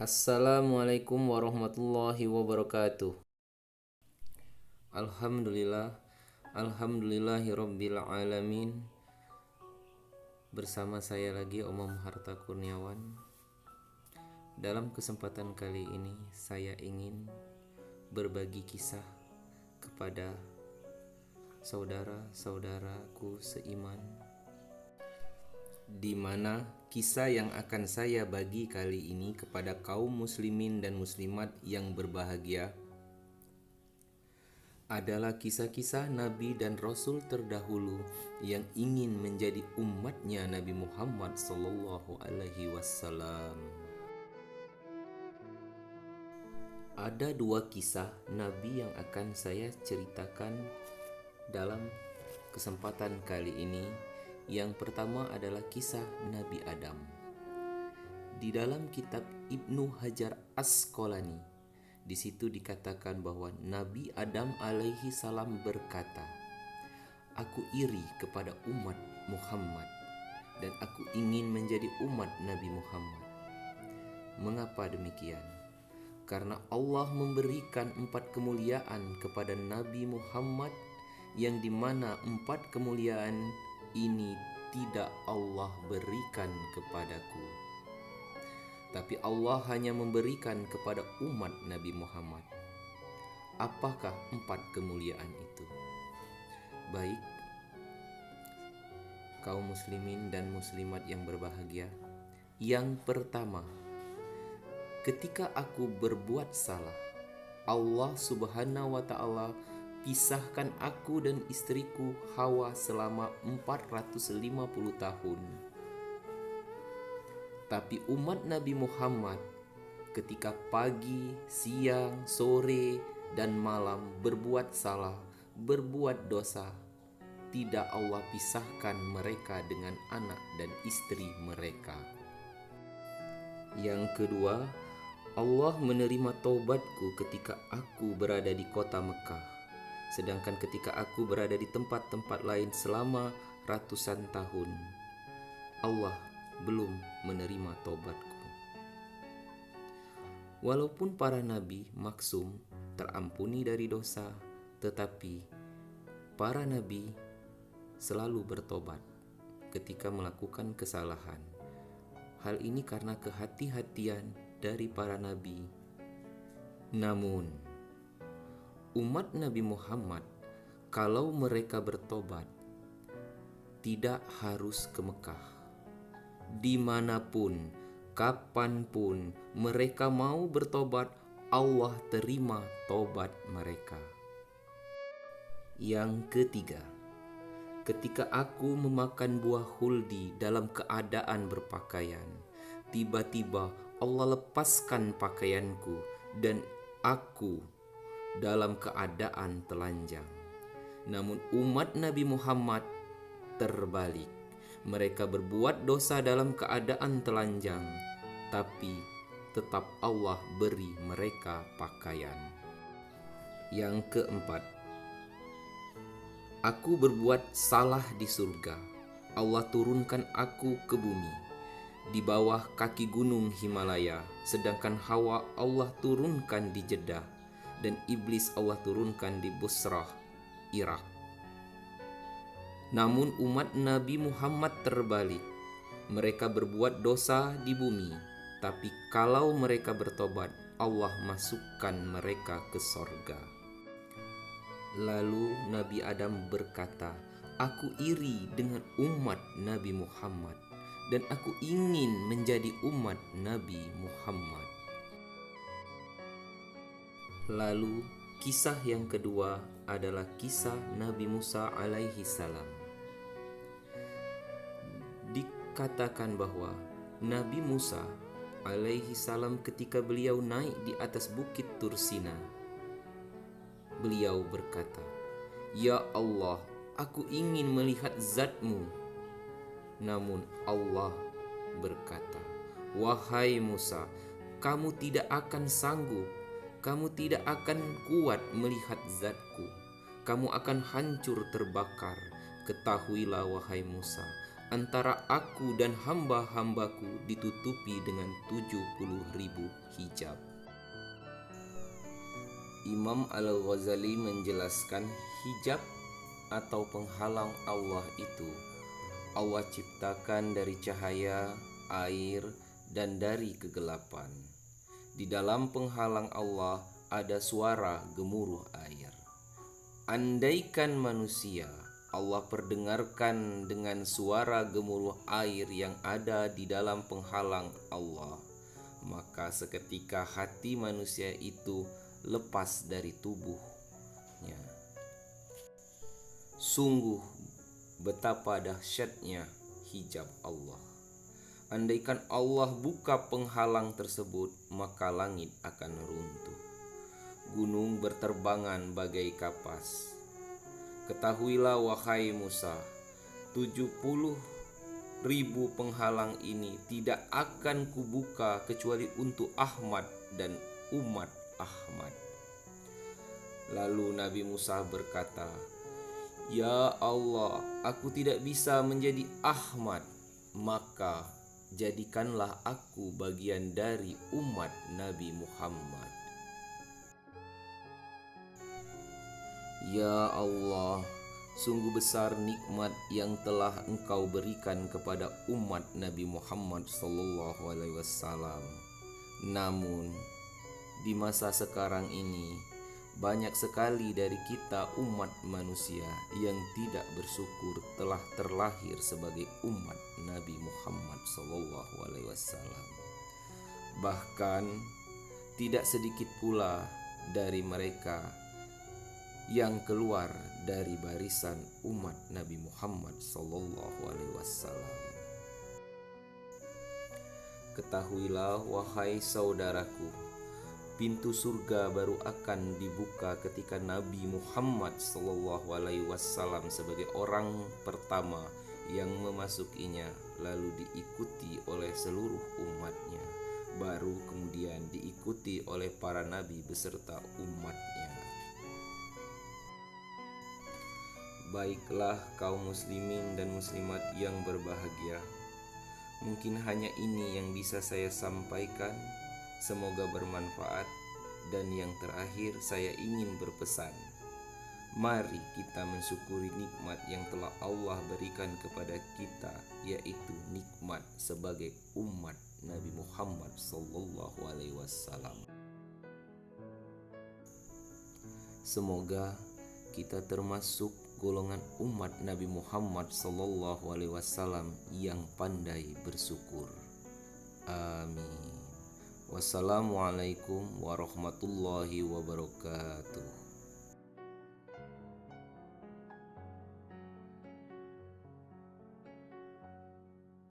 Assalamualaikum warahmatullahi wabarakatuh. Alhamdulillah, alhamdulillahirabbil alamin. Bersama saya lagi Omam Harta Kurniawan. Dalam kesempatan kali ini saya ingin berbagi kisah kepada saudara-saudaraku seiman, di mana kisah yang akan saya bagi kali ini kepada kaum muslimin dan muslimat yang berbahagia adalah kisah-kisah Nabi dan Rasul terdahulu yang ingin menjadi umatnya Nabi Muhammad Sallallahu Alaihi Wasallam. Ada dua kisah Nabi yang akan saya ceritakan dalam kesempatan kali ini. Yang pertama adalah kisah Nabi Adam. Di dalam kitab Ibnu Hajar Asqalani, di situ dikatakan bahwa Nabi Adam alaihi salam berkata, "Aku iri kepada umat Muhammad dan aku ingin menjadi umat Nabi Muhammad." Mengapa demikian? Karena Allah memberikan 4 kemuliaan kepada Nabi Muhammad, yang dimana 4 kemuliaan ini tidak Allah berikan kepadaku, tapi Allah hanya memberikan kepada umat Nabi Muhammad. Apakah 4 kemuliaan itu? Baik, kaum muslimin dan muslimat yang berbahagia, yang pertama, ketika aku berbuat salah, Allah Subhanahu wa Ta'ala pisahkan aku dan istriku Hawa selama 450 tahun. Tapi umat Nabi Muhammad ketika pagi, siang, sore, dan malam berbuat salah, berbuat dosa, tidak Allah pisahkan mereka dengan anak dan istri mereka. Yang kedua, Allah menerima taubatku ketika aku berada di kota Mekah. Sedangkan ketika aku berada di tempat-tempat lain selama ratusan tahun, Allah belum menerima taubatku. Walaupun para nabi maksum, terampuni dari dosa, tetapi para nabi selalu bertobat ketika melakukan kesalahan. Hal ini karena kehati-hatian dari para nabi. Namun umat Nabi Muhammad, kalau mereka bertobat, tidak harus ke Mekah. Dimanapun, kapanpun mereka mau bertobat, Allah terima tobat mereka. Yang ketiga, ketika aku memakan buah huldi dalam keadaan berpakaian, tiba-tiba Allah lepaskan pakaianku dan aku dalam keadaan telanjang. Namun umat Nabi Muhammad terbalik. Mereka berbuat dosa dalam keadaan telanjang, tapi tetap Allah beri mereka pakaian. Yang keempat, aku berbuat salah di surga. Allah turunkan aku ke bumi, di bawah kaki gunung Himalaya, sedangkan Hawa Allah turunkan di Jeddah, dan iblis Allah turunkan di Busrah, Irak. Namun umat Nabi Muhammad terbalik. Mereka berbuat dosa di bumi, tapi kalau mereka bertobat, Allah masukkan mereka ke sorga. Lalu Nabi Adam berkata, "Aku iri dengan umat Nabi Muhammad dan aku ingin menjadi umat Nabi Muhammad." Lalu kisah yang kedua adalah kisah Nabi Musa alaihi salam. Dikatakan bahwa Nabi Musa alaihi salam ketika beliau naik di atas bukit Tursina, beliau berkata, "Ya Allah, aku ingin melihat zat-Mu." Namun Allah berkata, "Wahai Musa, kamu tidak akan sanggup. Kamu tidak akan kuat melihat zat-Ku. Kamu akan hancur terbakar. Ketahuilah wahai Musa, antara aku dan hamba-hambaku ditutupi dengan 70.000 hijab. Imam Al-Ghazali menjelaskan hijab atau penghalang Allah itu Allah ciptakan dari cahaya, air, dan dari kegelapan. Di dalam penghalang Allah ada suara gemuruh air. Andaikan manusia Allah perdengarkan dengan suara gemuruh air yang ada di dalam penghalang Allah, maka seketika hati manusia itu lepas dari tubuhnya. Sungguh betapa dahsyatnya hijab Allah. Andaikan Allah buka penghalang tersebut, maka langit akan runtuh. Gunung berterbangan bagai kapas. Ketahuilah wahai Musa, 70.000 penghalang ini tidak akan kubuka kecuali untuk Ahmad dan umat Ahmad. Lalu Nabi Musa berkata, "Ya Allah, aku tidak bisa menjadi Ahmad, maka jadikanlah aku bagian dari umat Nabi Muhammad." Ya Allah, sungguh besar nikmat yang telah Engkau berikan kepada umat Nabi Muhammad SAW. Namun, di masa sekarang ini, banyak sekali dari kita umat manusia yang tidak bersyukur telah terlahir sebagai umat Nabi Muhammad SAW. Bahkan, tidak sedikit pula dari mereka yang keluar dari barisan umat Nabi Muhammad SAW. Ketahuilah wahai saudaraku, pintu surga baru akan dibuka ketika Nabi Muhammad SAW sebagai orang pertama yang memasukinya, lalu diikuti oleh seluruh umatnya, baru kemudian diikuti oleh para nabi beserta umatnya. Baiklah kaum muslimin dan muslimat yang berbahagia, mungkin hanya ini yang bisa saya sampaikan. Semoga bermanfaat. Dan yang terakhir saya ingin berpesan, mari kita mensyukuri nikmat yang telah Allah berikan kepada kita, yaitu nikmat sebagai umat Nabi Muhammad SAW. Semoga kita termasuk golongan umat Nabi Muhammad SAW yang pandai bersyukur. Amin. Wassalamualaikum warahmatullahi wabarakatuh.